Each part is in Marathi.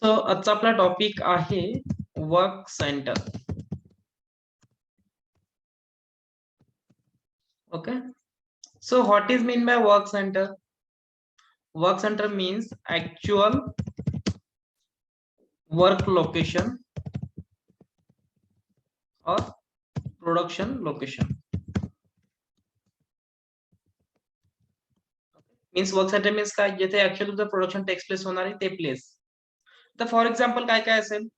सो आजचा आपला टॉपिक आहे work centre. Okay, so what is mean by work centre? Work center means actual work location or production location. Means work center means काय, जिथे ऍक्च्युअली तुमचं प्रोडक्शन टेक्स प्लेस होणार आहे ते प्लेस. तर फॉर एक्झाम्पल काय काय असेल?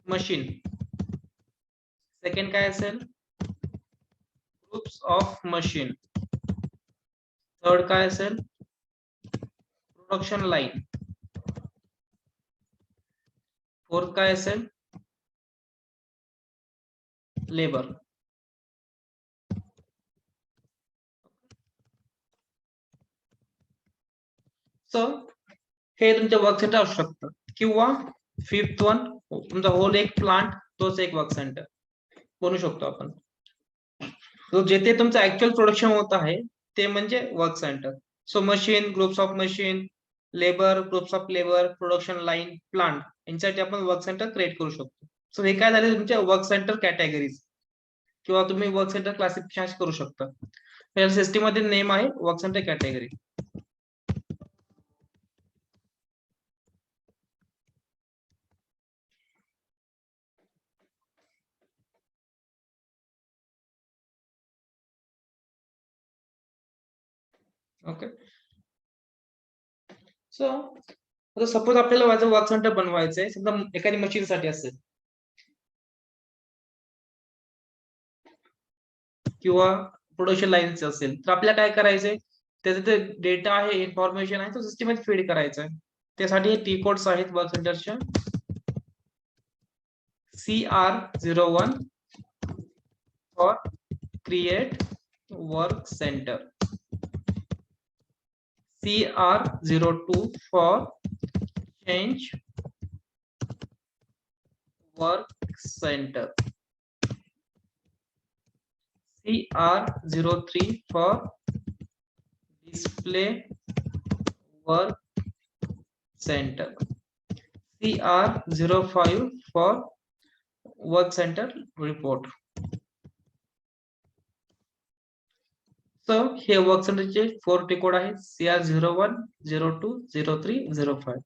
मशीन. सेकंड काय असेल? Groups of machine. थर्ड काय असेल? Production line. फोर्थ काय असेल? लेबर. सो हे तुमचं वर्क सेंटर असू शकतं, किंवा फिफ्थ वन तुमचा होल एक प्लांट, तोच एक वर्क सेंटर बनू शकतो आपण. तो जेथे तुमचं ऍक्च्युअल प्रोडक्शन होत आहे ते म्हणजे work centre. So machine, groups of machine, labour, groups of labour, production line, plant, यांच्यासाठी आपण वर्क सेंटर क्रिएट करू शकतो. सो हे काय झाले तुमच्या वर्क सेंटर कॅटेगरीज, किंवा तुम्ही वर्क सेंटर क्लासिफिकेशन करू शकता. सिस्टीम मध्ये नेम आहे work centre category. Okay, so आता सपोज आपल्याला माझं वर्क सेंटर बनवायचं आहे, समजा एखादी मशीन साठी असेल किंवा प्रोडक्शन लाईनचं असेल, तर आपल्याला काय करायचंय, त्याचा ते डेटा आहे, इन्फॉर्मेशन आहे, तो सिस्टम मध्ये फीड करायचा आहे. त्यासाठी हे टी कोड्स आहेत वर्क सेंटरच्या. CR01 for create work centre, CR02 for change work centre, CR03 for display work center, CR05 for work center report. So हे वर्क सेंटरचे 4 टी कोड आहेत. CR01, 02, 03, 05.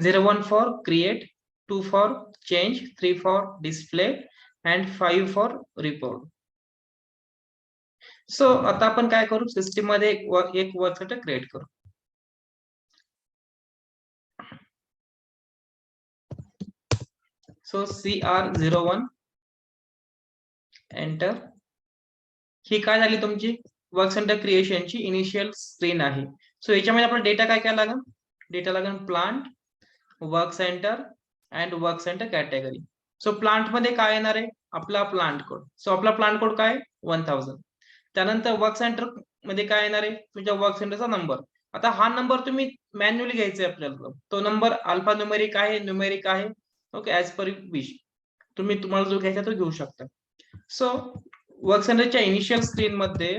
01 for create, 2 for change, 3 for display and 5 for report. So आता आपण काय करू, सिस्टीम मध्ये एक वर्क सेंटर क्रिएट करू. So CR01 enter. ही काय झाली तुमची वर्क सेंटर क्रिएशनची इनिशियल स्क्रीन आहे. सो याच्यामध्ये आपला डेटा काय काय लागेल? डेटा लागेल plant, work centre and work centre category. So plant मध्ये काय येणार आहे? आपला प्लांट कोड. सो आपला प्लांट कोड काय? 1000. त्यानंतर वर्क सेंटर मध्ये काय येणार आहे? तुमच्या वर्क सेंटरचा नंबर. आता हा नंबर तुम्ही मॅन्युअली घ्यायचा आहे आपल्याला. तो नंबर अल्फा न्यूमेरिक आहे, न्यूमेरिक आहे. ओके, ऍज पर विश तुम्हाला जो घ्यायचा तो घेऊ शकता. सो वर्क सेंटरच्या इनिशियल स्क्रीन मध्ये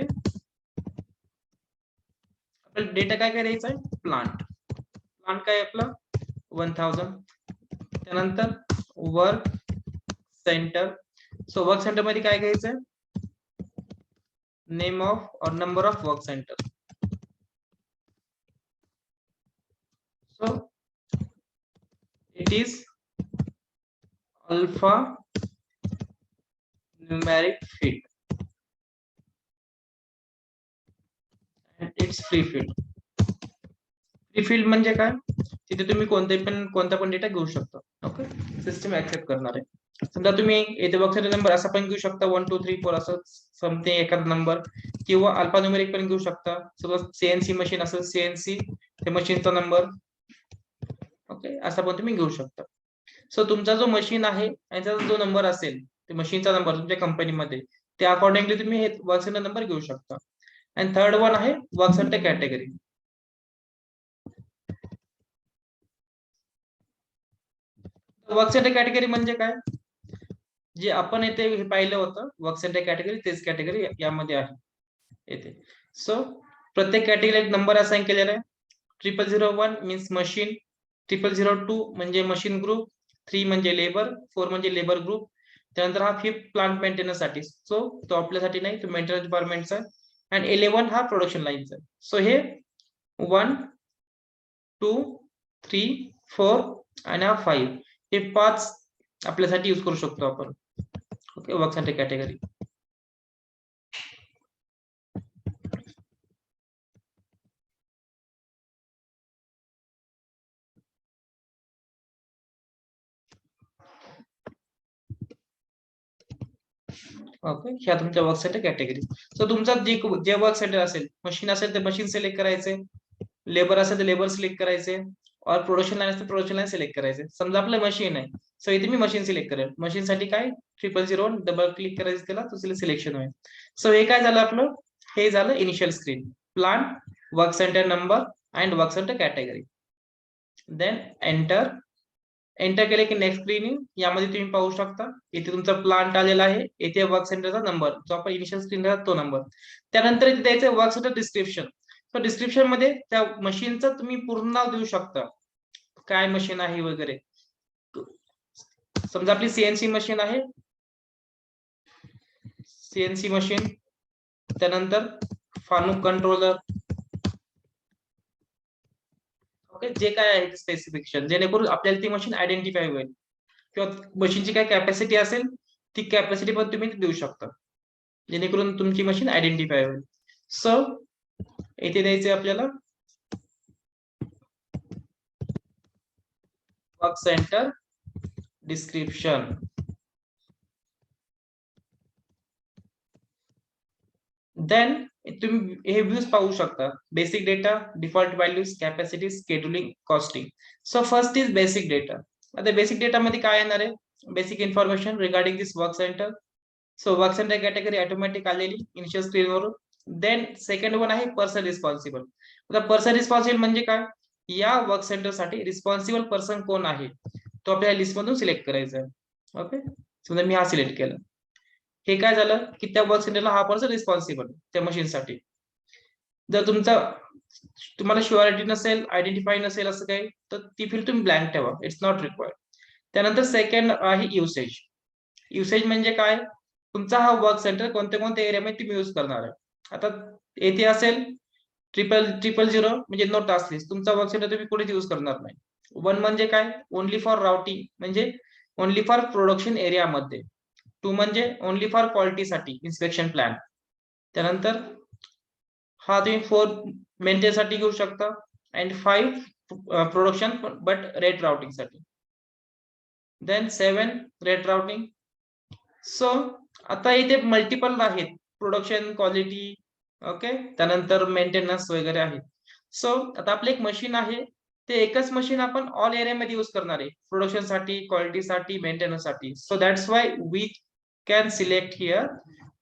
आपल्याला डेटा काय काय द्यायचा आहे? प्लांट. प्लांट काय आपला 1000. त्यानंतर work centre. So work centre मध्ये काय घ्यायचंय? नेम ऑफ और number of work centre. So it is alpha numeric field and its free field. Free field म्हणजे काय? तिथे तुम्ही कोणता पण डेटा घेऊ शकता. ओके, सिस्टम ऍक्सेप्ट करणार आहे. समजा तुम्ही येथे वर्क सेंटर नंबर असा पण घेऊ शकता, 1 2 3 4 असं समथिंग एखादा नंबर, किंवा अल्फा न्यूमेरिक पण घेऊ शकता. सपोज CNC मशीन असेल, CNC ते मशीनचा नंबर. ओके, असा पण तुम्ही घेऊ शकता. सो तुमचा जो मशीन आहे याचा जो नंबर असेल, ते मशीनचा नंबर तुमच्या कंपनीमध्ये, ते अकॉर्डिंगली तुम्ही हे वर्क सेंटर नंबर घेऊ शकता. आणि थर्ड वन आहे work centre category. Work centre category म्हणजे काय? जे आपण येथे हे पाहिलं होतं वर्क सेंटर कॅटेगरी, तेच कॅटेगरी यामध्ये आहे येथे. सो प्रत्येक कॅटेगरीला एक नंबर असाइन केलेला आहे. 0001 मीन्स मशीन, 0002 म्हणजे मशीन ग्रुप, 3 म्हणजे लेबर, 4 म्हणजे लेबर ग्रुप. त्यानंतर हा 5th प्लांट मेंटेनन्स साठी, सो तो आपल्यासाठी नाही, तो मेंटेनन्स डिपार्टमेंटचा आहे. आणि 11 हा प्रोडक्शन लाईनचा आहे. सो हे 1 2 3 4 आणि हा 5 हे 5 आपल्यासाठी यूज करू शकतो आपण. Okay, work centre category. Okay, ह्या तुमच्या वर्क सेंटर कॅटेगरी. सो तुमचा जे वर्क सेंटर असेल, मशीन असेल तर मशीन सिलेक्ट करायचे, लेबर असेल तर लेबर सिलेक्ट करायचे, और प्रोडक्शन लाईन असेल तर प्रोडक्शन लाईन सिलेक्ट करायचे. समजा आपलं मशीन आहे, सो इथे मी मशीन सिलेक्ट करेल. मशीन साठी काय 0001 डबल क्लिक करायचं, त्याला तो सिलेक्शन होईल. सो हे काय झालं आपलं, हे झालं initial screen, plant, work centre number and work centre category. Then enter. Enter केले की नेक्स्ट स्क्रीन, यामध्ये तुम्ही पाहू शकता इथे तुमचा प्लांट आलेला आहे, इथे वर्क सेंटरचा नंबर जो आपण इनिशियल स्क्रीनला तो नंबर. त्यानंतर इथे द्यायचं वर्क सेंटर डिस्क्रिप्शन. तर डिस्क्रिप्शन मध्ये त्या मशीनचा तुम्ही पूर्ण नाव देऊ शकता, काय मशीन आहे वगैरे. समजा आपली सीएनसी मशीन आहे, सीएनसी मशीन, त्यानंतर फानुक कंट्रोलर. ओके, जे काय आहे स्पेसिफिकेशन, जेणेकरून आपल्याला ती मशीन आयडेंटिफाय होईल, किंवा मशीनची काय कॅपॅसिटी असेल ती कॅपॅसिटी पण तुम्ही देऊ शकता, जेणेकरून तुमची मशीन आयडेंटिफाय होईल. सो इथे द्यायचे आपल्याला वर्क सेंटर डिस्क्रिप्शन. देन तुम्ही हे व्ह्यूज पाहू शकता, basic data, default values, capacity, scheduling, costing. So first is basic data. आता बेसिक डेटा मध्ये काय येणार आहे, basic information regarding this work centre. So work centre category automatic आलेली इनिशियल स्क्रीनवरून. देन सेकंड वन आहे पर्सन रिस्पॉन्सिबल. आता पर्सन रिस्पॉन्सिबल म्हणजे काय, या वर्क सेंटर साठी रिस्पॉन्सिबल पर्सन कोण आहे तो आपल्याला लिस्ट मधून सिलेक्ट करायचा आहे. ओके, समजा मी हा सिलेक्ट केला, हे काय झालं की त्या वर्क सेंटरला हा पर्सन रिस्पॉन्सिबल त्या मशीनसाठी. जर तुम्हाला शुअरिटी नसेल, आयडेंटिफाय नसेल असं काही, तर ती फील्ड तुम्ही ब्लँक ठेवा, इट्स नॉट रिक्वायर्ड. त्यानंतर सेकंड आहे युसेज. युसेज म्हणजे काय, तुमचा हा वर्क सेंटर कोणत्या कोणत्या एरियामध्ये तुम्ही यूज करणार आहे. आता येथे असेल 000 म्हणजे नो टास्क लिस्ट, तुमचा वर्क सेंटर तुम्ही कुठेच यूज करणार नाही. 1 म्हणजे काय, ओनली फॉर राउटिंग, म्हणजे ओनली फॉर प्रोडक्शन एरियामध्ये. 2 म्हणजे ओनली फॉर क्वालिटीसाठी इन्स्पेक्शन प्लॅन. त्यानंतर हा तुम्ही 4 मेंटेन साठी घेऊ शकता, and 5 production but rate routing साठी. Then 7 rate routing. सो आता इथे मल्टिपल आहेत, प्रोडक्शन, क्वालिटी, ओके, त्यानंतर मेंटेनन्स वगैरे आहे. सो आता आपलं एक मशीन आहे, ते एकच मशीन आपण ऑल एरियामध्ये यूज करणार आहे, प्रोडक्शन साठी, क्वालिटी साठी, मेंटेनन्स साठी. So that's why we can select here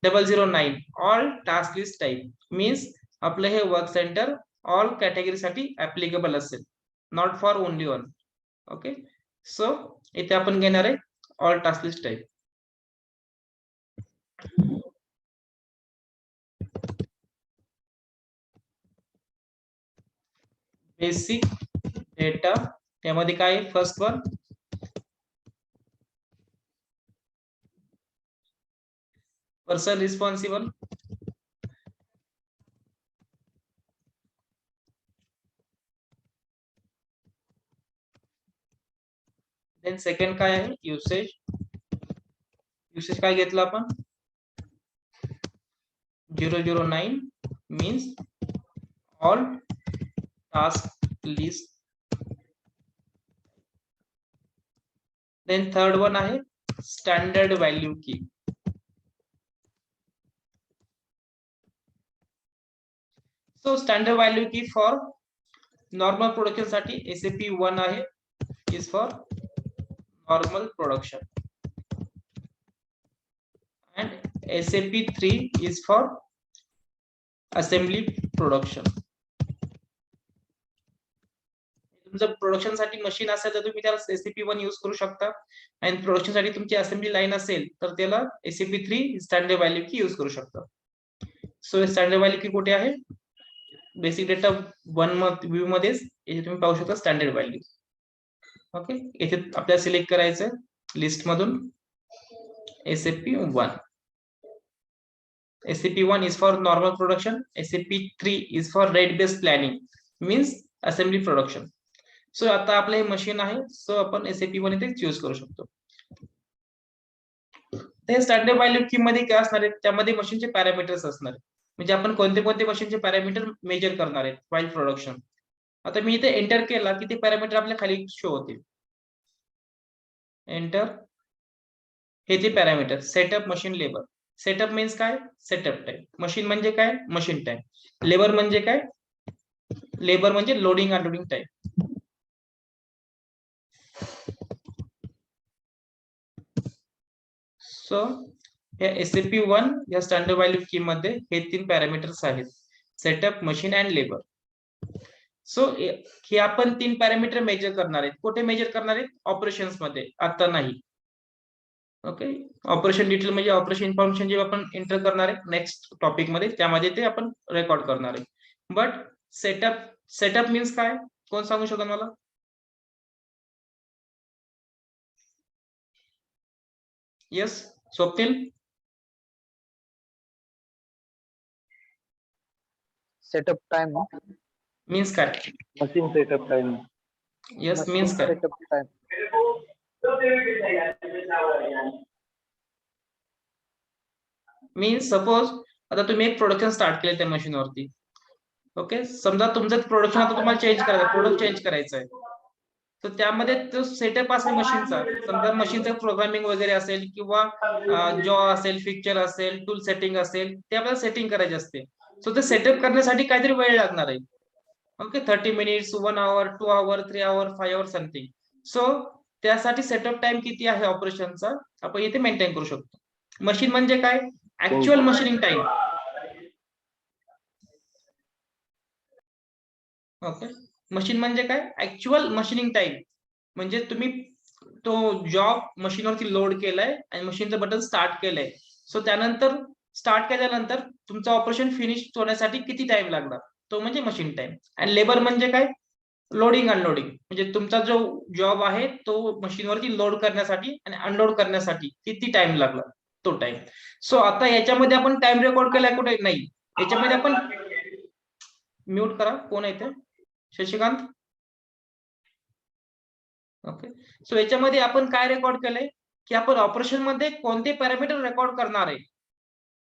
009 all task list type. Means आपलं हे वर्क सेंटर ऑल कॅटेगरी साठी ऍप्लिकेबल असेल, not for only one. Okay, so इथे आपण घेणार आहे all task list type. Basic data, त्यामध्ये काय first one person responsible. Then second काय आहे युसेज. युसेज काय घेतलं आपण 009 means all task list. Then third one आहे standard value key. So standard value की फॉर नॉर्मल प्रोडक्शन साठी SAP 1 आहे, is for normal production, and SAP 3 is for assembly production. तुमचं प्रोडक्शन साठी मशीन असेल तर तुम्ही त्याला SAP 1 यूज करू शकता, आणि प्रोडक्शन साठी तुमची असेंब्ली लाईन असेल तर त्याला SAP 3 स्टँडर्ड व्हॅल्यू की यूज करू शकता. सो स्टँडर्ड व्हॅल्यू की कुठे आहे, बेसिक डेटा 1 व्ह्यू मध्येच इथे तुम्ही पाहू शकता स्टँडर्ड व्हॅल्यू. ओके, इथे आपल्याला सिलेक्ट करायचं लिस्ट मधून SAP1. SAP1 is for normal production. SAP3 is for rate based planning, means assembly production. So आता आपलं हे मशीन आहे, सो आपण SAP1 इथे चूज करू शकतो. ते स्टँडर्ड व्हॅल्यू की मध्ये काय असणार आहे, त्यामध्ये मशीनचे पॅरामीटर्स असणार आहे. म्हणजे आपण कोणते कोणते मशीनचे पॅरामीटर मेजर करणार आहेत व्हाईल प्रोडक्शन. आता मी इथे एंटर केला की ते पॅरामीटर आपल्या खाली शो होतील. एंटर, हे ते parameter setup machine labour. Setup means काय, सेटअप टाइम. मशीन म्हणजे काय, मशीन टाइम. लेबर म्हणजे काय, लेबर म्हणजे लोडिंग अनलोडिंग टाइम. सो या SAP1 या स्टँडर्ड व्हॅल्यू की मध्ये हे 3 पॅरामीटर्स आहेत, setup, machine and labour. So हे आपण 3 पॅरामीटर मेजर करणार आहेत. कुठे मेजर करणार आहेत, ऑपरेशन्स मध्ये, आता नाही. ओके, ऑपरेशन डिटेल म्हणजे ऑपरेशन इन्फॉर्मेशन जे आपण एंटर करणार आहे नेक्स्ट टॉपिक मध्ये, त्यामध्ये ते आपण रेकॉर्ड करणार आहे. बट सेटअप मीन्स काय, कोण सांगू शकतो मला? Yes, Swapnil. Setup time means काय, machine setup time. Yes means काय, सेटअप टाइम मीन्स सपोज आता तुम्ही एक प्रोडक्शन स्टार्ट केलं त्या मशीनवरती. ओके, समजा तुमचं प्रोडक्शन आता तुम्हाला चेंज करायचं, प्रोडक्ट चेंज करायचं आहे, तर त्यामध्ये तो सेटअप असेल मशीनचा. समजा मशीनचं प्रोग्रामिंग वगैरे असेल किंवा जॉ असेल, फिक्चर असेल, टूल सेटिंग असेल, ते आपल्याला सेटिंग करायचे असते. सो ते सेटअप करण्यासाठी काहीतरी वेळ लागणार आहे. ओके, 30 मिनिट्स, 1 आवर, 2 आवर, 3 आवर, 5 आवर समथिंग. सो त्यासाठी सेटअप टाइम किती आहे ऑपरेशनचा आपण इथे मेंटेन करू शकतो. मशीन म्हणजे काय, actual machining time. Okay, machine म्हणजे काय, ऍक्च्युअल मशीनिंग टाइम. म्हणजे तुम्ही तो जॉब मशीनवरती लोड केलाय आणि मशीनचं बटन स्टार्ट केलंय. सो त्यानंतर स्टार्ट केल्यानंतर तुमचं ऑपरेशन फिनिश होण्यासाठी किती टाइम लागणार, तो म्हणजे मशीन टाइम. आणि लेबर म्हणजे काय, लोडिंग अनलोडिंग. म्हणजे तुमचा जो जॉब आहे तो मशीनवरती लोड करण्यासाठी आणि अनलोड करण्यासाठी किती टाइम लागला, तो टाइम. सो आता याच्यामध्ये आपण टाइम रेकॉर्ड केलाय कुठे, नाही. याच्यामध्ये आपण म्यूट करा, कोण आहे ते, शशिकांत. ओके, सो याच्यामध्ये आपण काय रेकॉर्ड केलंय की आपण ऑपरेशन मध्ये कोणते पॅरामीटर रेकॉर्ड करणार आहे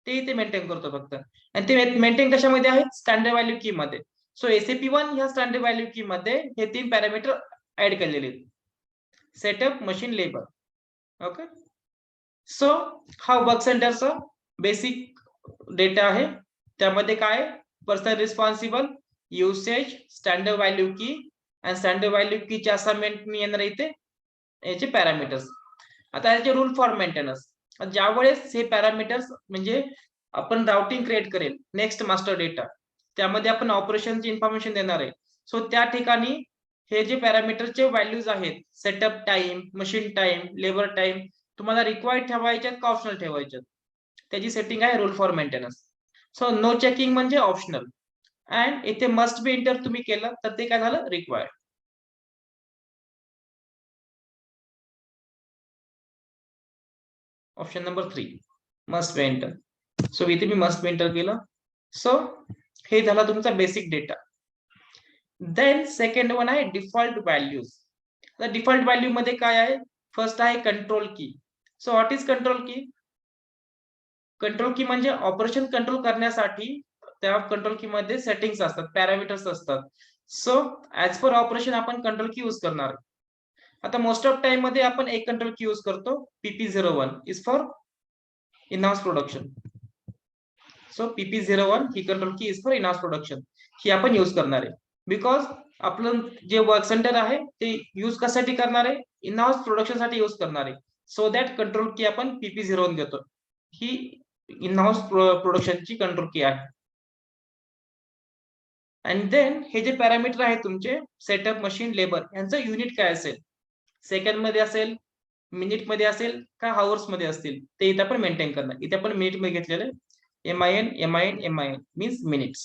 ते इथे मेंटेन करतो फक्त. आणि ते मेंटेन कशामध्ये आहे, स्टँडर्ड व्हॅल्यू की मध्ये. सो SAP1 ह्या स्टँडर्ड व्हॅल्यू की मध्ये हे 3 पॅरामीटर ऍड केलेले आहेत, setup, machine, labour. Okay, so हा वर्क सेंटरचा बेसिक डेटा आहे. त्यामध्ये काय, person responsible, usage, standard value की आणि स्टँडर्ड व्हॅल्यू कीच्या असाइनमेंट येणार इथे याचे पॅरामीटर्स. आता याचे रूल फॉर मेंटेनन्स. ज्या वेळेस हे पॅरामीटर्स म्हणजे आपण राउटिंग क्रिएट करेल नेक्स्ट मास्टर डेटा, त्यामध्ये आपण ऑपरेशनची इन्फॉर्मेशन देणार आहे. सो त्या ठिकाणी हे जे पॅरामीटरचे व्हॅल्यूज आहेत, setup time, machine time, labour time, तुम्हाला रिक्वायर्ड ठेवायच्यात का ऑप्शनल ठेवायच्यात, त्याची सेटिंग आहे rule for maintenance. So no checking म्हणजे ऑप्शनल, अँड इथे मस्ट बी एंटर तुम्ही केलं तर ते काय झालं, required. Option number 3 must be enter. So इथे मी मस्ट बी एंटर केलं. सो हे झाला तुमचा basic data. Then second one आहे डिफॉल्ट व्हॅल्यूज. आता डिफॉल्ट व्हॅल्यू मध्ये काय आहे, फर्स्ट आहे कंट्रोल की. सो व्हॉट इज कंट्रोल की, कंट्रोल की म्हणजे ऑपरेशन कंट्रोल करण्यासाठी त्या कंट्रोल की मध्ये सेटिंग्स असतात, पॅरामीटर्स असतात. सो ऍज पर ऑपरेशन आपण कंट्रोल की यूज करणार. आता मोस्ट ऑफ टाइम मध्ये आपण एक कंट्रोल की यूज करतो, PP01 is for in house production. So PP01 ही कंट्रोल की is for in house production, ही आपण यूज करणार आहे. बिकॉज आपलं जे वर्क सेंटर आहे ते यूज कशासाठी करणार आहे, इन हाऊस प्रोडक्शन साठी यूज करणार आहे. सो दॅट कंट्रोल की आपण PP01 देतो, ही इन हाऊस प्रोडक्शनची कंट्रोल की आहे. आणि देन हे जे पॅरामीटर आहे तुमचे सेटअप, मशीन, लेबर, यांचं युनिट काय असेल, सेकंड मध्ये असेल, मिनिट मध्ये असेल का हावर्स मध्ये असतील, ते इथे आपण मेंटेन करणार. इथे आपण मिनिट मध्ये घेतलेलं MIN means minutes.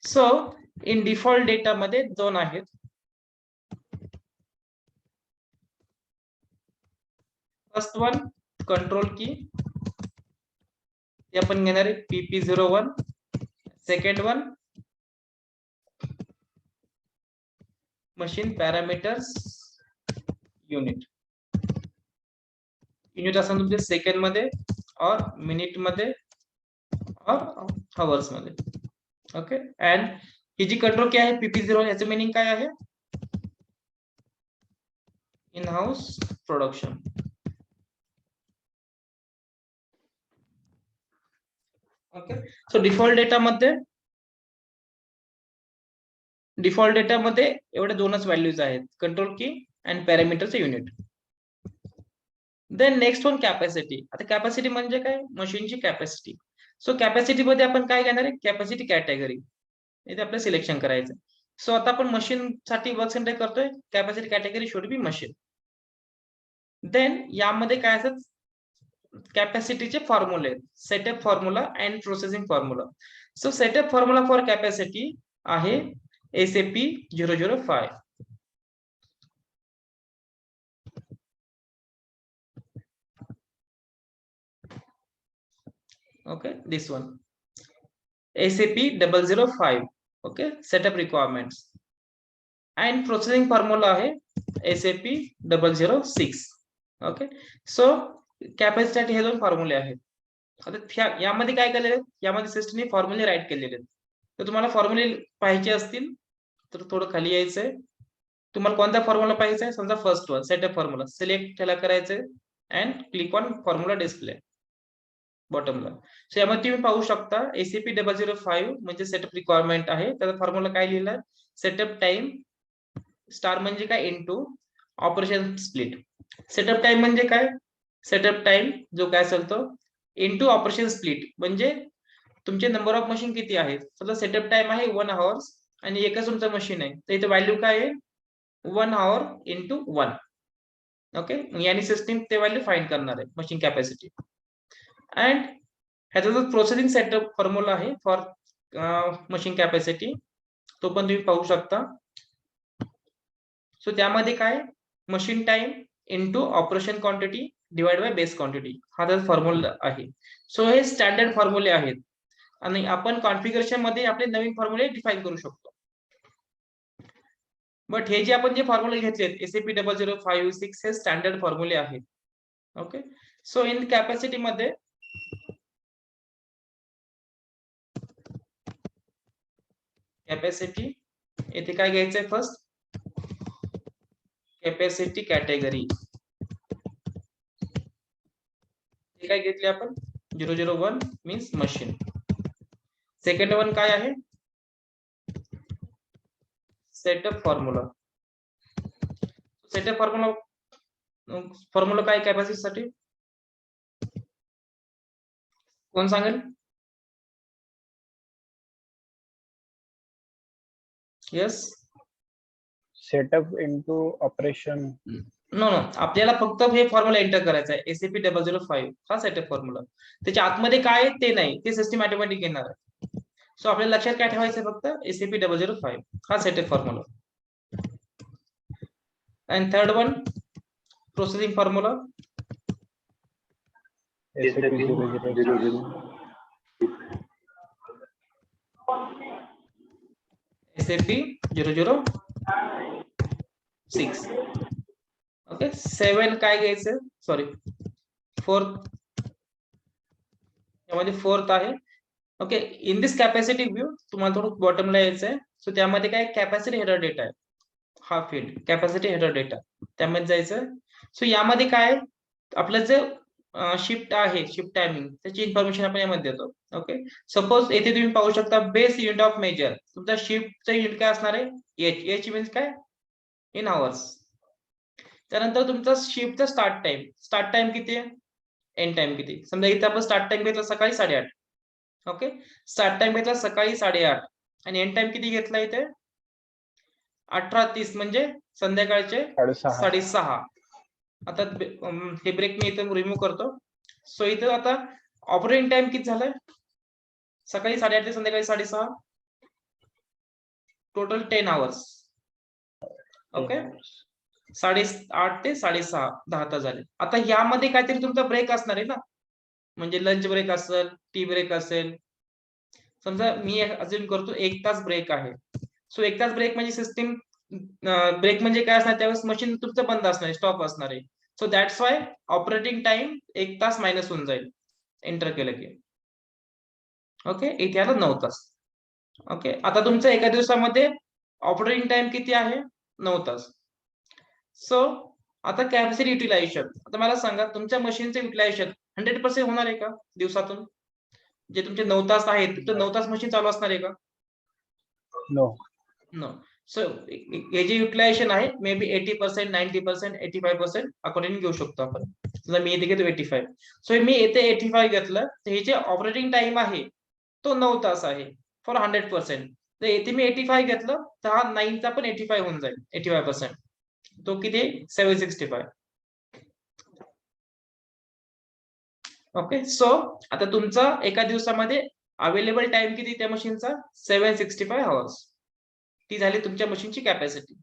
So in default data मध्ये 2 आहेत. फर्स्ट वन कंट्रोल की, ते आपण घेणार आहे PP01. Second one machine parameters unit. Unit असणार तुमचे सेकंड मध्ये और मिनिट मध्ये और आवर्स मध्ये. ओके. अँड ही जी कंट्रोल की आहे PP01 याचं मीनिंग काय आहे? In house production. Okay. So default data मध्ये एवढे दोनच व्हॅल्यूज आहेत, कंट्रोल की अँड पॅरामीटरचे unit. Then next one capacity. आता कॅपॅसिटी म्हणजे काय? मशीनची कॅपॅसिटी. सो कॅपॅसिटी मध्ये आपण काय घेणार आहे? Capacity category. इथे आपलं सिलेक्शन करायचं. सो आता आपण मशीन साठी वर्क सेंटर करतोय, capacity category should be machine. Then यामध्ये काय असतात? कॅपॅसिटीचे फॉर्म्युले, setup formula and processing formula. So setup formula for capacity आहे SAP 005. Okay, this one SAP 005. Okay, setup requirements and processing formula आहे SAP 006. ओके. सो कॅपॅसिटी हे दोन फॉर्म्युले आहेत. आता यामध्ये काय केलेले आहेत? यामध्ये सिस्टमने फॉर्म्युले राईट केलेले आहेत. तर तुम्हाला फॉर्म्युले पाहिजे असतील तर थोडं खाली यायचंय. तुम्हाला कोणता फॉर्म्युला पाहिजे आहे? समजा first one setup formula, select त्याला करायचंय and click on formula display बॉटमला. सो यामध्ये तुम्ही पाहू शकता SAP 005 म्हणजे सेटअप रिक्वायरमेंट आहे. त्याचा फॉर्म्युला काय लिहिलाय? सेटअप टाइम स्टार म्हणजे काय? Into operation split. Setup time म्हणजे काय? सेटअप टाइम जो काय असेल तो इनटू ऑपरेशन स्प्लिट म्हणजे तुमचे नंबर ऑफ मशीन किती आहेत. समजा सेटअप टाइम आहे 1 आवर्स आणि एकच तुमचं मशीन आहे, तर इथे व्हॅल्यू काय आहे? 1 आवर इंटू 1. ओके. यानी सिस्टीम ते व्हॅल्यू फाइंड करणार आहे मशीन कॅपॅसिटी. अँड ह्याचा जो प्रोसेसिंग सेटअप फॉर्म्युला आहे फॉर मशीन कॅपॅसिटी तो पण तुम्ही पाहू शकता. सो त्यामध्ये काय? Machine time into operation quantity divide by base quantity हा त्याचा फॉर्म्युला आहे. सो हे स्टँडर्ड फॉर्म्युले आहेत आणि आपण कॉन्फिगरेशन मध्ये आपले नवीन फॉर्म्युले डिफाइन करू शकतो. बट हे जे आपण जे फॉर्म्युले घेतलेत SAP 005-6 हे स्टँडर्ड फॉर्म्युले आहेत. ओके. सो इन कॅपॅसिटी मध्ये कॅपॅसिटी येथे काय घ्यायचंय? फर्स्ट कॅपॅसिटी कॅटेगरी हे काय घेतले आपण? 001 मीन्स मशीन. सेकंड वन काय आहे? Setup formula. सेटअप फॉर्म्युला काय कॅपॅसिटी साठी? कोण सांगेल? Yes. Setup into operation. No आपल्याला फक्त हे फॉर्म्युला एंटर करायचा आहे. SAP 005 हा सेटअप फॉर्म्युला. त्याच्या आतमध्ये काय आहे ते नाही, ते सिस्टम ऑटोमॅटिक घेणार आहे. सो आपल्याला लक्षात काय ठेवायचं? फक्त SAP 005 हा setup formula. And third one processing formula SAP 006. SAP 006. Okay. 7 काय घ्यायचं? Sorry, fourth. यामध्ये फोर्थ आहे. Okay. In this capacity view तुम्हाला थोडं बॉटमला यायचंय. सो त्यामध्ये काय? कॅपॅसिटी हेडर डेटा आहे हा फील्ड, कॅपॅसिटी हेडर डेटा त्यामध्ये जायचं. सो यामध्ये काय? आपलं जे शिफ्ट आहे, शिफ्ट टायमिंग त्याची इन्फॉर्मेशन आपण यामध्ये देतो. ओके. सपोज येथे तुम्ही पाहू शकता बेस युनिट ऑफ मेजर. तुमचा शिफ्टचा युनिट काय असणार आहे? H मीन्स काय? In hours. त्यानंतर तुमचा शिफ्टचा स्टार्ट टाइम किती आहे? एंड टाइम किती? समजा इथे आपण स्टार्ट टाइम घेतला सकाळी 8:30. ओके. स्टार्ट टाइम घेतला सकाळी 8:30 आणि एंड टाइम किती घेतला इथे? 18:30 म्हणजे संध्याकाळचे 6:30. आता हे ब्रेक मी इथे रिमूव्ह करतो. सो इथे आता ऑपरेटिंग टाइम किती झालाय? सकाळी 8:30 ते संध्याकाळी 6:30. Total 10 hours. ओके, 8:30 ते 6:30 10 तास झाले. आता यामध्ये काहीतरी तुमचा ब्रेक असणार आहे ना, म्हणजे लंच ब्रेक असेल, टी ब्रेक असेल. समजा मी अज्युम करतो 1 तास ब्रेक आहे. सो 1 तास ब्रेक म्हणजे सिस्टीम ब्रेक म्हणजे काय असणार, त्यावेळेस मशीन तुमचं बंद असणार आहे, स्टॉप असणार आहे. So that's Y operating time 1 तास मायनस होऊन जाईल एंटर केलं की. ओके, इथे आलं 9 तास. ओके, आता तुमचं एका दिवसामध्ये ऑपरेटिंग टाइम किती आहे? 9 तास. सो आता कॅपॅसिटी युटिलायझेशन. आता मला सांगा, तुमच्या मशीनचं युटिलायझेशन 100% होणार आहे का दिवसातून? जे तुमचे 9 तास आहेत, तर 9 तास मशीन चालू असणार आहे का? नो. नो. सो हे जे युटिलायझेशन आहे, मे बी 80%, 90%, 85% अकॉर्डिंग घेऊ शकतो आपण. समजा मी इथे घेतो 85. सो मी इथे 85 घेतलं, तर हे जे ऑपरेटिंग टाइम आहे तो 9 तास आहे फॉर 100%. तर इथे मी 85 घेतलं, तर हा 9 चा पण 85 होऊन जाईल, 85%. तो किती? 765. ओके, सो आता तुमचा एका दिवसामध्ये अवेलेबल टाइम किती त्या मशीनचा? 765 आवर्स. ती झाली तुमच्या मशीनची कॅपॅसिटी.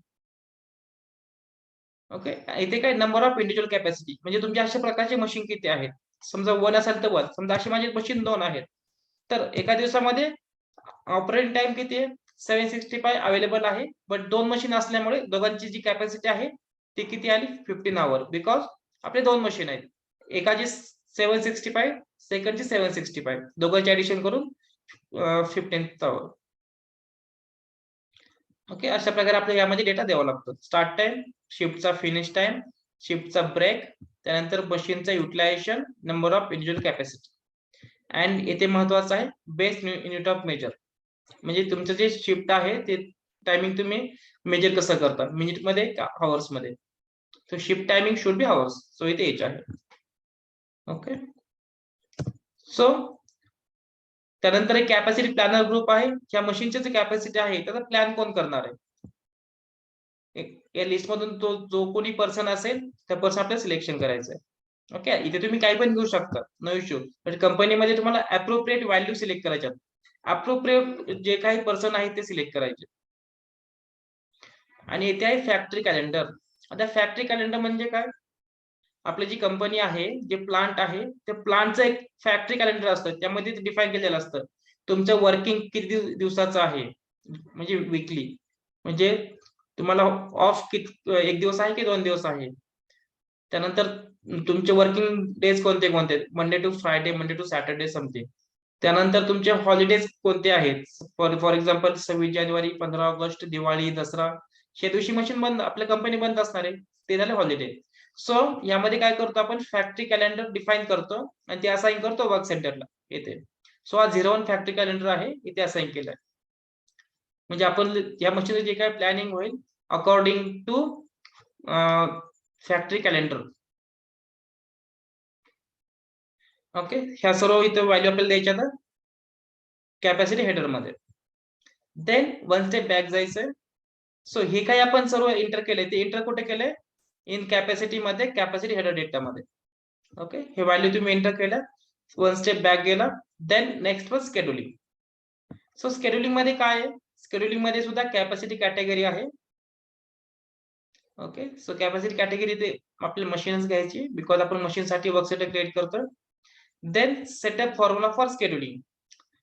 ओके, इथे काय नंबर ऑफ इंडिव्हिज्युअल कॅपॅसिटी, म्हणजे तुमच्या अशा प्रकारचे मशीन किती आहेत. समजा 1 असेल तर 1. समजा अशी माझी मशीन 2 आहेत, तर एका दिवसामध्ये ऑपरेटिंग टाइम किती आहे? 765 अवेलेबल आहे. बट 2 मशीन असल्यामुळे दोघांची जी कॅपॅसिटी आहे ती किती आली? 15 आवर. बिकॉज आपले 2 मशीन आहेत, एकाची 765, सेकंडची 765, दोघांची ऍडिशन करून 15 आवर. ओके, अशा प्रकारे आपल्याला यामध्ये डेटा द्यावा लागतो. स्टार्ट टाइम, शिफ्टचा फिनिश टाइम, शिफ्टचा ब्रेक, त्यानंतर मशीनचा utilisation, number of individual capacity. And येथे महत्वाचं आहे बेस्ट युनिट ऑफ मेजर, म्हणजे तुमचं जे शिफ्ट आहे ते टायमिंग तुम्ही मेजर कसं करता, मिनिट मध्ये का आवर्स मध्ये. तो shift timing should be hours. So इथे एच आहे. ओके, सो त्यानंतर एक कॅपॅसिटी प्लॅनर ग्रुप आहे. या मशीनचे जे कॅपॅसिटी आहे त्याचा प्लॅन कोण करणार आहे? या लिस्ट मधून तो जो कोणी पर्सन असेल त्या पर्सन आपल्याला सिलेक्शन करायचं आहे. ओके, इथे तुम्ही काही पण घेऊ शकता, नो इश्यू. पण कंपनीमध्ये तुम्हाला अप्रोप्रिएट व्हॅल्यू सिलेक्ट करायच्या. अप्रोप्रिएट जे काही पर्सन आहेत ते सिलेक्ट करायचे. आणि इथे आहे फॅक्टरी कॅलेंडर. आता फॅक्टरी कॅलेंडर म्हणजे काय? आपली जी कंपनी आहे, जे प्लांट आहे, त्या प्लांटचं एक फॅक्टरी कॅलेंडर असतं, त्यामध्ये डिफाईन केलेलं असतं तुमचं वर्किंग किती दिवसाचं आहे, म्हणजे वीकली. म्हणजे तुम्हाला ऑफ किती, 1 दिवस आहे की 2 दिवस आहे. त्यानंतर तुमचे वर्किंग डेज कोणते कोणते? Monday to Friday, Monday to Saturday something. त्यानंतर तुमचे हॉलिडेज कोणते आहेत? फॉर एक्झाम्पल 26 जानेवारी, 15 ऑगस्ट, दिवाळी, दसरा. या दिवशी मशीन बंद, आपल्या कंपनी बंद असणार आहे, ते झाले हॉलिडे. सो यामध्ये काय करतो आपण? फॅक्टरी कॅलेंडर डिफाईन करतो आणि ते असाइन करतो वर्क सेंटरला येथे. सो हा 01 फॅक्टरी कॅलेंडर आहे, इथे असाइन केलाय. म्हणजे आपण या मशीनचं जे काय प्लॅनिंग होईल according to factory calendar. Okay, ह्या सर्व इथं व्हॅल्यू आपल्याला द्यायच्या ना कॅपॅसिटी हेडर मध्ये. देन 1 स्टेप बॅक जायचंय. सो हे काय आपण सर्व एंटर केले, ते एंटर कुठे केले? इन कॅपॅसिटी मध्ये, कॅपॅसिटी हेडर डेटा मध्ये. ओके, हे व्हॅल्यू तुम्ही एंटर केलं, 1 स्टेप बॅक गेला. देन नेक्स्ट वर शेड्यूलिंग. सो शेड्यूलिंग मध्ये काय आहे? शेड्यूलिंग मध्ये सुद्धा कॅपॅसिटी कॅटेगरी आहे. ओके, सो कॅपॅसिटी कॅटेगरी ते आपली मशीन्स घ्यायची, बिकॉज आपण मशीन साठी वर्क सेटअप क्रिएट करतो. Then setup formula for scheduling.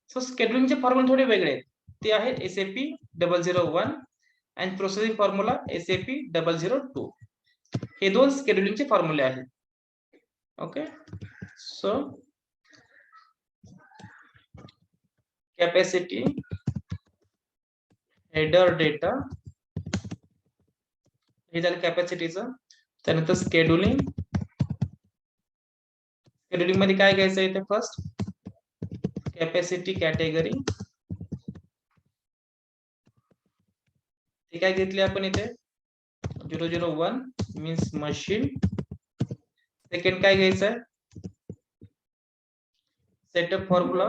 So शेड्यूलिंगचे फॉर्म्युला थोडे वेगळे आहेत. ते आहे SAP 001 आणि प्रोसेसिंग फॉर्म्युला SAP 002. हे 2 शेड्यूलिंगचे फॉर्म्युले आहेत. Okay, so capacity header data हे झालं कॅपॅसिटीचं. त्यानंतर शेड्यूलिंग. शेड्यूलिंग मध्ये काय घ्यायचं आहे? First capacity category. ते काय घेतले आपण इथे? 001 मीन्स मशीन. सेकंड काय घ्यायचं आहे? सेटअप फॉर्म्युला,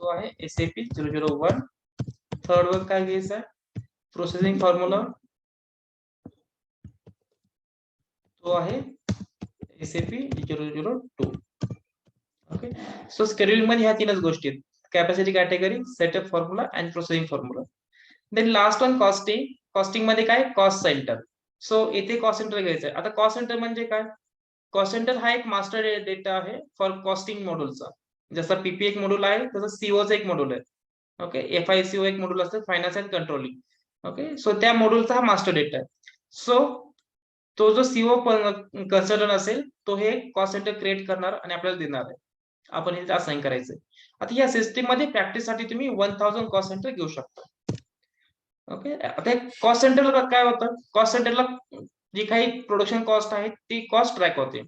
तो आहे SAP 001. थर्ड वर काय घ्यायचं आहे? प्रोसेसिंग फॉर्म्युला, तो आहे SAP 002. ओके, सो शेड्यूलिंग मध्ये ह्या 3च गोष्टी आहेत. Capacity category, setup formula and processing formula. Then last one costing. Costing मध्ये काय, कॉस्ट सेंटर. सो इथे कॉस्ट सेंटर घ्यायचं आहे. आता कॉस्ट सेंटर म्हणजे काय, कॉस्ट सेंटर हा एक मास्टर डेटा आहे फॉर कॉस्टिंग मॉड्यूलचा. जसं पीपी एक मॉड्यूल आहे तसं सीओचं एक मॉड्यूल आहे. ओके, FICO एक मॉड्यूल असतं, finance and controlling. Okay, so त्या मॉड्यूलचा हा मास्टर डेटा आहे. सो तो जो सीओ कन्सल्टंट असेल तो हे कॉस्ट सेंटर क्रिएट करणार आणि आपल्याला देणार आहे. आपण हे असाइन करायचंय. आता या सिस्टीम मध्ये प्रॅक्टिससाठी तुम्ही 1000 कॉस्ट सेंटर घेऊ शकता. ओके, आता कॉस्ट सेंटरला काय होतं, कॉस्ट सेंटरला जी काही प्रोडक्शन कॉस्ट आहे ती कॉस्ट ट्रॅक होते.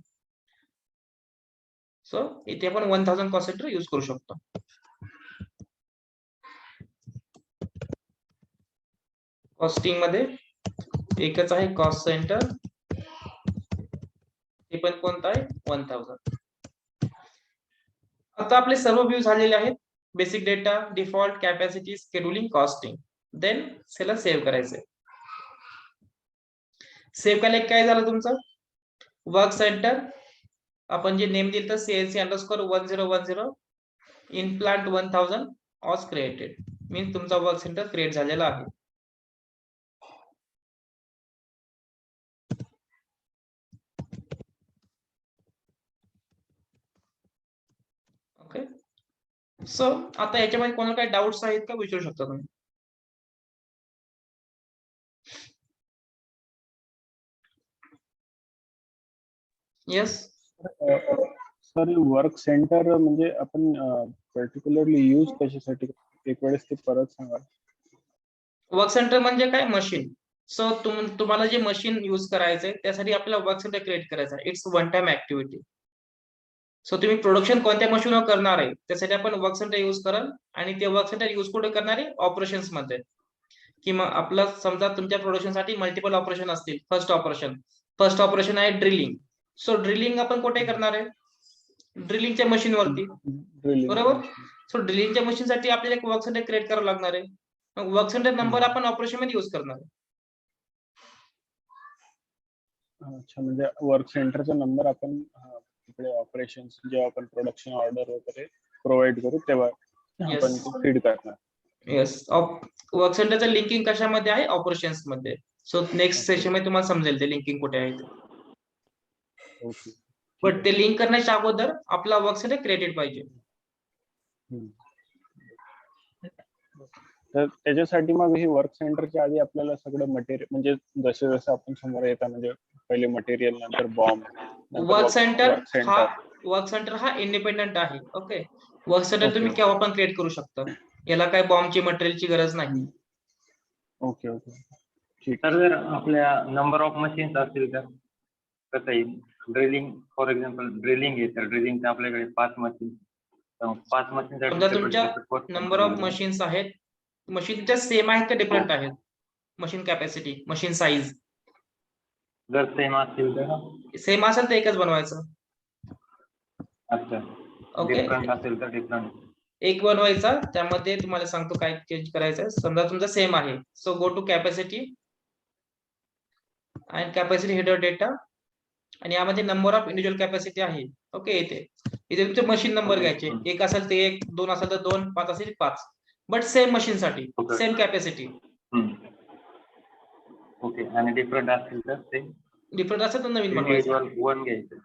सो इथे आपण 1000 कॉस्ट सेंटर यूज करू शकतो. कॉस्टिंग मध्ये एकच आहे कॉस्ट सेंटर, ते पण कोणतं आहे, 1000. आता आपले सर्व व्ह्यू झालेले आहेत. Basic data, default, capacity, scheduling, costing. Then सेला सेव्ह करायचंय. सेव्ह केलं काय झालं तुमचं, वर्क सेंटर आपण जे नेम दिलं CNC_1010 in plant 1000 was created. Means तुमचा वर्क सेंटर क्रिएट झालेला आहे. ओके, सो आता याच्यामध्ये कोणाला काही डाऊट्स आहेत का, विचारू शकता तुम्ही. येस. सर वर्क सेंटर म्हणजे आपण पर्टिक्युलरली यूज कशासाठी, एक वेळेस ते परत सांगा. वर्क सेंटर म्हणजे काय, मशीन. सो तुम्हाला जे मशीन यूज करायचंय त्यासाठी आपल्याला वर्क सेंटर क्रिएट करायचं आहे. It's one time activity. So तुम्ही प्रोडक्शन कोणत्या मशीनवर करणार आहे त्यासाठी आपण वर्क सेंटर यूज कराल. आणि ते वर्क सेंटर यूज कुठे करणार आहे, ऑपरेशन्स मध्ये. किंवा आपलं समजा तुमच्या प्रोडक्शनसाठी मल्टिपल ऑपरेशन असतील. फर्स्ट ऑपरेशन आहे ड्रिलिंग. सो ड्रिलिंग आपण कुठे करणार आहे, ड्रिलिंगच्या मशीन वरती, बरोबर. सो ड्रिलिंगच्या मशीन साठी आपल्याला एक वर्क सेंटर क्रिएट करावं लागणार आहे. मग वर्क सेंटर नंबर आपण ऑपरेशन मध्ये यूज करणार आहे. अच्छा, म्हणजे वर्क सेंटरचा नंबर आपण तिकडे ऑपरेशन्स जेव्हा आपण प्रोडक्शन ऑर्डर वगैरे प्रोव्हाइड करू तेव्हा आपण फीड करणार. येस, वर्क सेंटरचं लिंकिंग कशामध्ये आहे, ऑपरेशन्स मध्ये. सो नेक्स्ट सेशन मध्ये तुम्हाला समजेल ते लिंकिंग कुठे आहे. ओके, बट ते लिंक करण्याच्या अगोदर आपला वर्क सेंटर क्रिएटेड पाहिजे. तर त्याच्यासाठी मग ही वर्क सेंटरच्या आधी आपल्याला सगळं मटेरियल म्हणजे जसे जसं आपण समोर येतात म्हणजे पहिले मटेरियल नंतर बॉम्ब. वर्क सेंटर हा इंडिपेंडेंट आहे. ओके, वर्क सेंटर तुम्ही केव्हा पण क्रिएट करू शकता. याला काय बॉम्बची मटेरियलची गरज नाही. ओके ओके, ठीक. तर जर आपल्या नंबर ऑफ मशीन्स असतील तर कसं येईल, ड्रिलिंग फॉर एक्झाम्पल ड्रिलिंग आहे तर ड्रिलिंगचे आपल्याकडे 5 मशीन, 5 मशीन समजा तुमच्या नंबर ऑफ मशीन्स आहेत, मशीनच्या सेम आहेत का डिफरंट आहेत, मशीन कॅपॅसिटी, मशीन साईज. जर सेम असतील तर सेम असेल तर एकच बनवायचं. अच्छा, डिफरंट असेल तर डिफरंट एक बनवायचा. त्यामध्ये तुम्हाला सांगतो काय चेंज करायचं. समजा तुमचा सेम आहे, सो गो टू कॅपॅसिटी आणि कॅपॅसिटी हेडर डेटा आणि यामध्ये नंबर ऑफ इंडिव्हिज्युअल कॅपॅसिटी आहे. ओके, इथे तुमचे मशीन नंबर घ्यायचे. एक असेल ते 1, 2 असेल तर 2, 5 असेल 5. बट सेम मशीन साठी सेम कॅपॅसिटी. ओके, आणि डिफरंट असतील तर ते डिफरंट असेल तर नवीन बनवायचं. 1 घ्यायचं,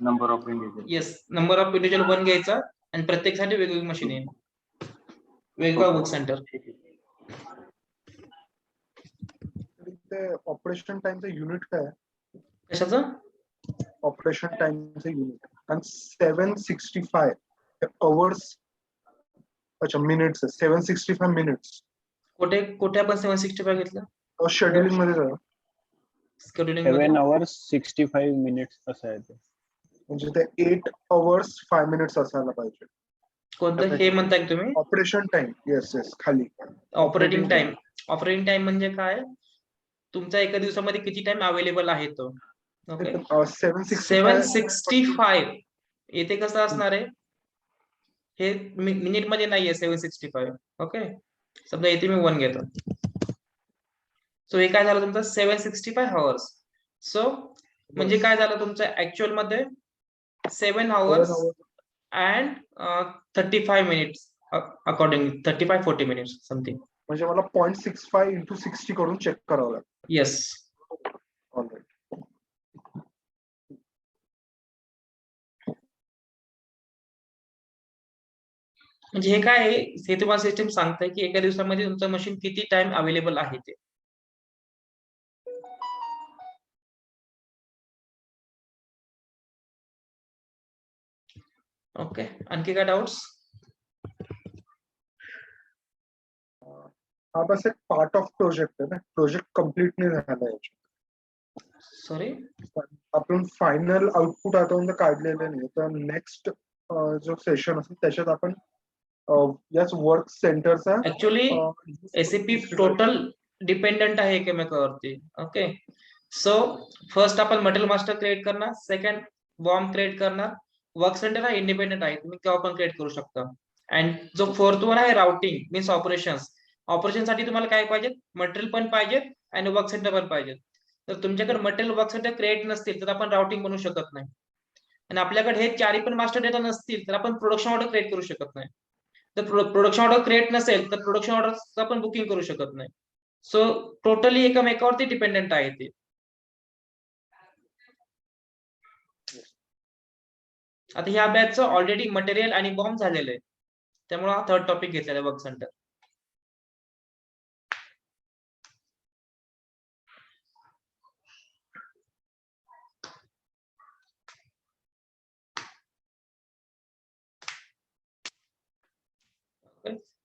number of individual. Yes, number of individual 1 घ्यायचा आणि प्रत्येकासाठी वेगवेगळी मशीन येईल, वेगळा वर्क सेंटर. ऑपरेशन टाइमचं युनिट काय, कशाचं ऑपरेशन टाइमचं युनिट. आणि 765 आवर्स, अच्छा मिनिट्स, 765 मिनिट्स. कुठे आपण 765 घेतलं, शेड्युलिंग मध्ये जाऊ. शेड्युलिंग 7 hours 65 minutes असं आहे ते. म्हणजे ते 8 hours 5 minutes असायला पाहिजे. कोणतं हे म्हणताय तुम्ही, ऑपरेशन टाइम. येस येस, खाली ऑपरेटिंग टाइम. ऑपरेटिंग टाइम म्हणजे काय, तुमचा एका दिवसामध्ये किती टाइम अवेलेबल आहे तो. ओके, 765 येथे कसं असणार आहे, हे मिनिट मध्ये नाहीये 765. ओके, समजा इथे मी 1 घेतो. सो हे काय झालं तुमचं 765 hours. सो म्हणजे काय झालं तुमचं ऍक्च्युअल मध्ये 7 hours and 35 minutes accordingly 35-40 minutes something. म्हणजे मला 0.65 into 60 करून चेक करावं लागेल. येस. ऑलराईट. म्हणजे हे काय आहे, हे तुम्हाला सिस्टम सांगतंय की एका दिवसामध्ये तुमचं मशीन किती टाइम अवेलेबल आहे ते. ओके, आणखी काय डाऊट्स? हा बस एक पार्ट ऑफ प्रोजेक्ट आहे ना, प्रोजेक्ट कम्प्लीट नाही झाला याच्यात. सॉरी. आपण फायनल आउटपुट आतापर्यंत काढलेलं नाही, तर नेक्स्ट जो सेशन असेल त्याच्यात आपण याच वर्क सेंटरचा ऍक्च्युली एसीपी टोटल डिपेंडंट आहे एकमेकावरती. ओके, सो फर्स्ट आपण मटेरियल मास्टर क्रिएट करणार, सेकंड बॉम्ब क्रिएट करणार. वर्क सेंटर हा इंडिपेंडेंट आहे, तुम्ही केव्हा पण क्रिएट करू शकता. अँड जो फोर्थ वन आहे राउटिंग मीन्स ऑपरेशन्स. ऑपरेशन साठी तुम्हाला काय पाहिजे, मटेरियल पण पाहिजे आणि वर्क सेंटर पण पाहिजे. तर तुमच्याकडे मटेरियल वर्क सेंटर क्रिएट नसतील तर आपण राउटिंग बनवू शकत नाही. आणि आपल्याकडे हे चारही पण मास्टर डेटा नसतील तर आपण प्रोडक्शन ऑर्डर क्रिएट करू शकत नाही. तर प्रोडक्शन ऑर्डर क्रिएट नसेल तर प्रोडक्शन ऑर्डर आपण बुकिंग करू शकत नाही. सो टोटली एकमेकावरती डिपेंडेंट आहे ते. आता ह्या बॅचचं ऑलरेडी मटेरियल आणि बॉम्ब झालेलं आहे, त्यामुळे हा थर्ड टॉपिक घेतलेला आहे वर्क सेंटर.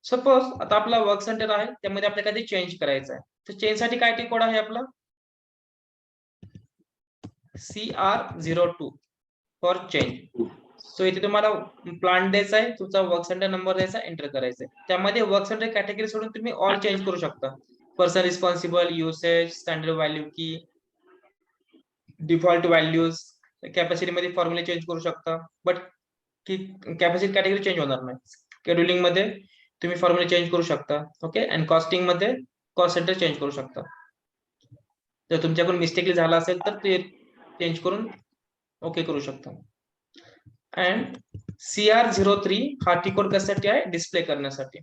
सपोज आता आपला वर्क सेंटर आहे, त्यामध्ये आपल्याला काही चेंज करायचं आहे. तर चेंज साठी काय टी कोड आहे आपला, CR02 फॉर चेंज. सो इथे तुम्हाला प्लांट द्यायचा आहे, तुमचा वर्क सेंटर नंबर द्यायचा, एंटर करायचा आहे. त्यामध्ये वर्क सेंटर कॅटेगरी सोडून तुम्ही ऑल चेंज करू शकता. Person responsible, usage, standard value की, डिफॉल्ट व्हॅल्यूज, कॅपॅसिटी मध्ये फॉर्म्युला चेंज करू शकता. बट की कॅपॅसिटी कॅटेगरी चेंज होणार नाही. शेड्युलिंग मध्ये तुम्ही फॉर्म्युला चेंज करू शकता. ओके, अँड कॉस्टिंग मध्ये कॉस्ट सेंटर चेंज करू शकता. जर तुमच्याकडून मिस्टेकली झाला असेल तर ते चेंज करून ओके करू शकता. अँड CR03 हा टी कोड कशासाठी आहे, डिस्प्ले करण्यासाठी.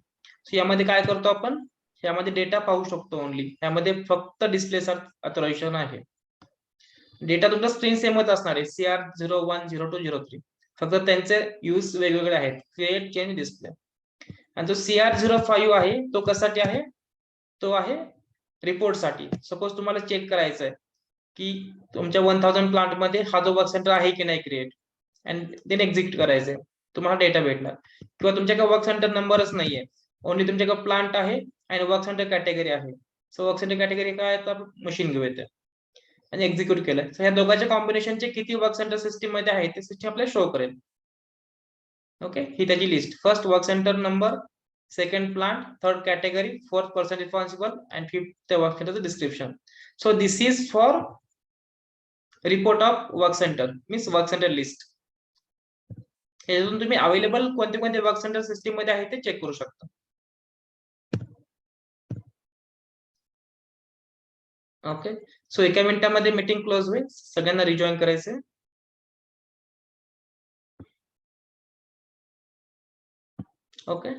सो यामध्ये काय करतो आपण, यामध्ये डेटा पाहू शकतो ओनली, यामध्ये फक्त डिस्प्ले ऑथरायझेशन आहे. डेटा तुमचा स्क्रीन सेमच असणार आहे, CR01, 02, 03. फक्त त्यांचे यूज वेगवेगळे आहेत, क्रिएट, चेंज, डिस्प्ले. आणि जो CR05 आहे तो कशासाठी आहे, तो आहे रिपोर्ट साठी. सपोज तुम्हाला चेक करायचं आहे की तुमच्या 1000 प्लांट मध्ये हा जो वर्क सेंटर आहे की नाही क्रिएट, अँड देन एक्झिक्यूट करायचंय, तुम्हाला डेटा भेटणार. किंवा तुमच्याकडे वर्क सेंटर नंबरच नाहीये, ओनली तुमच्याकडे प्लांट आहे आणि वर्क सेंटर कॅटेगरी आहे. सो वर्क सेंटर कॅटेगरी काय आहे, तर मशीन घेऊ येते आणि एक्झिक्यूट केलंय. सो ह्या दोघांच्या कॉम्बिनेशनचे किती वर्क सेंटर सिस्टीम मध्ये आहे ते सिस्टीम आपल्याला शो करेल. ओके, ही त्याची list. First work centre number, second plant, third category, fourth person responsible and fifth work सेंटरचं description. So this is for report of work center means work center list. यातून तुम्ही अवेलेबल कोणते कोणते वर्क सेंटर सिस्टीम मध्ये आहे ते चेक करू शकता. ओके, सो एका मिनिटामध्ये मीटिंग क्लोज होईल, सगळ्यांना रिजॉईन करायचे. ओके.